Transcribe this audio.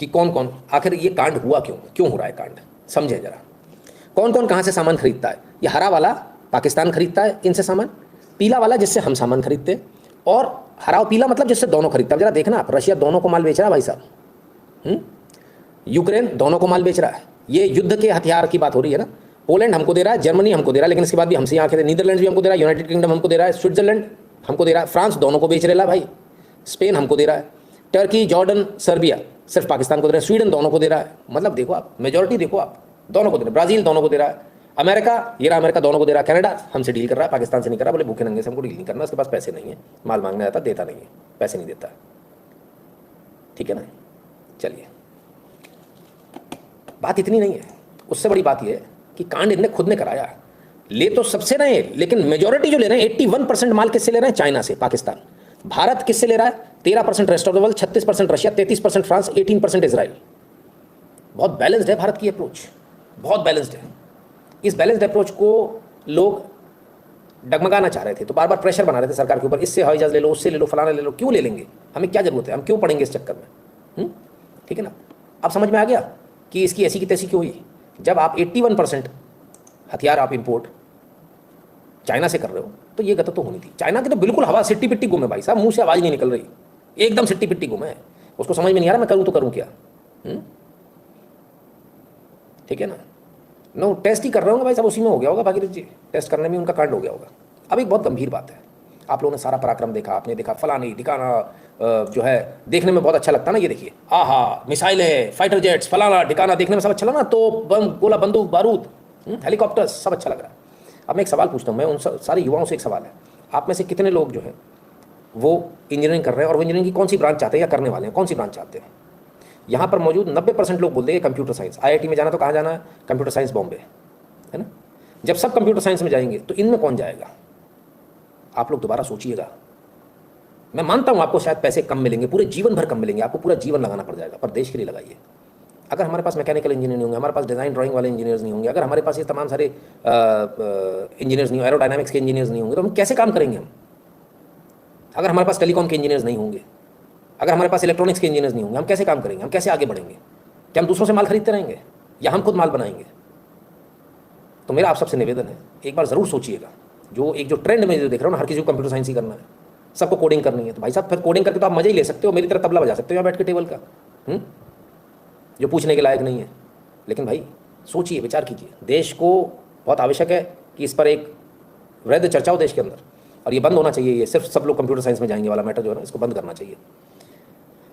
कि कौन कौन आखिर ये कांड हुआ क्यों हो रहा है कांड, समझें जरा। कौन कौन कहाँ से सामान खरीदता है। ये हरा वाला पाकिस्तान खरीदता है इनसे सामान, पीला वाला जिससे हम सामान खरीदते हैं, और हरा और पीला मतलब जिससे दोनों खरीदता है। जरा देखना आप, रशिया दोनों को माल बेच रहा है भाई साहब, यूक्रेन दोनों को माल बेच रहा है। ये युद्ध के हथियार की बात हो रही है ना। पोलैंड हमको दे रहा है, जर्मनी हमको दे रहा है, लेकिन इसके बाद भी हमसे आंखें, नीदरलैंड भी हमको दे रहा है, यूनाइटेड किंगडम हमको दे रहा है, स्विट्जरलैंड हमको दे रहा है, फ्रांस दोनों को बेच रहा है भाई, स्पेन हमको दे रहा है, टर्की, जॉर्डन, सर्बिया सिर्फ पाकिस्तान को दे रहा है, स्वीडन दोनों को दे रहा है। मतलब देखो आप, मेजोरिटी देखो आप, दोनों को दे रहा है। ब्राजील दोनों को दे रहा है, अमेरिका, ये रहा अमेरिका दोनों को दे रहा है, कनाडा हमसे डील कर रहा है, पाकिस्तान से नहीं कर रहा। बोले भूखे नंगे से हमको डील नहीं करना, उसके पास पैसे नहीं है, माल मांगने आता देता नहीं है, पैसे नहीं देता। ठीक है ना। चलिए, बात इतनी नहीं है, उससे बड़ी बात यह है कि कांड इनने खुद ने कराया। ले तो सबसे रहे हैं, लेकिन मेजोरिटी जो ले रहे हैं 81% माल किससे ले रहे हैं, चाइना से, पाकिस्तान। भारत किससे ले रहा है, 13% rest of the world, 36% Russia, 33% France, 18% Israel. बहुत बैलेंस्ड है भारत की अप्रोच, बहुत बैलेंस्ड है। इस बैलेंस्ड अप्रोच को लोग डगमगाना चाह रहे थे, तो बार बार प्रेशर बना रहे थे सरकार के ऊपर, इससे हवाई जहाज ले लो, उससे ले लो, फलाना ले लो। क्यों ले लेंगे, हमें क्या जरूरत है, हम क्यों पड़ेंगे इस चक्कर में। ठीक है ना। अब समझ में आ गया कि इसकी ऐसी की तैसी क्यों हुई। जब आप 81% हथियार आप इंपोर्ट चाइना से कर रहे हो, तो ये गलत तो होनी थी। चाइना की तो बिल्कुल हवा सिट्टी पिट्टी गुम है भाई साहब, मुंह से आवाज़ नहीं निकल रही, एकदम सिट्टी पिट्टी गुम है। उसको समझ में नहीं आ रहा मैं करूँ तो करूँ क्या। ठीक है ना। नो, टेस्ट ही कर रहे होंगे भाई साहब, उसी में हो गया होगा, भागीरथ जी टेस्ट करने में उनका कांड हो गया होगा। अब एक बहुत गंभीर बात है, आप लोगों ने सारा पराक्रम देखा, आपने देखा फलानी ठिकाना, जो है देखने में बहुत अच्छा लगता ना। ये देखिए, आहा, मिसाइलें, फाइटर जेट्स, फलाना ठिकाना, देखने में सब अच्छा लगा ना, तो बम, गोला, बंदूक, बारूद, हेलीकॉप्टर्स, सब अच्छा लग रहा है। अब मैं एक सवाल पूछता हूँ, मैं उन सारे युवाओं से एक सवाल है, आप में से कितने लोग जो है वो इंजीनियरिंग कर रहे हैं, और वो इंजीनियरिंग की कौन सी ब्रांच चाहते हैं या करने वाले हैं, कौन सी ब्रांच चाहते हैं। यहाँ पर मौजूद 90% लोग बोलते हैं कंप्यूटर साइंस। IIT में जाना तो कहाँ जाना है, कंप्यूटर साइंस बॉम्बे, है ना। जब सब कंप्यूटर साइंस में जाएंगे तो इनमें कौन जाएगा, आप लोग दोबारा सोचिएगा। मैं मानता हूँ आपको शायद पैसे कम मिलेंगे, पूरे जीवन भर कम मिलेंगे, आपको पूरा जीवन लगाना पड़ जाएगा, पर देश के लिए लगाइए। अगर हमारे पास मैकेनिकल इंजीनियर नहीं होंगे, हमारे पास डिज़ाइन ड्राइंग वाले इंजीनियर्स नहीं होंगे, अगर हमारे पास ये तमाम सारे इंजीनियर्स नहीं, एरोडायनामिक्स के इंजीनियर्स नहीं होंगे, तो हम कैसे काम करेंगे हम। अगर हमारे पास टेलीकॉम के इंजीनियर्स नहीं होंगे, अगर हमारे पास इलेक्ट्रॉनिक्स के इंजीनियर्स नहीं होंगे, हम कैसे काम करेंगे, हम कैसे आगे बढ़ेंगे। क्या हम दूसरों से माल खरीदते रहेंगे या हम खुद माल बनाएंगे। तो मेरा आप सबसे निवेदन है, एक बार ज़रूर सोचिएगा। जो ट्रेंड में जो देख रहा हूँ ना, हर किसी को कंप्यूटर साइंस ही करना है, सबको कोडिंग करनी है, तो भाई साहब फिर कोडिंग करके तो आप मज़े ही ले सकते हो, मेरी तरह तबला बजा सकते हो यहाँ बैठ के टेबल का, जो पूछने के लायक नहीं है। लेकिन भाई सोचिए, विचार कीजिए, देश को बहुत आवश्यक है कि इस पर एक वृहद चर्चा हो देश के अंदर, और ये बंद होना चाहिए। ये सिर्फ सब लोग कंप्यूटर साइंस में जाएंगे वाला मैटर जो है ना, इसको बंद करना चाहिए।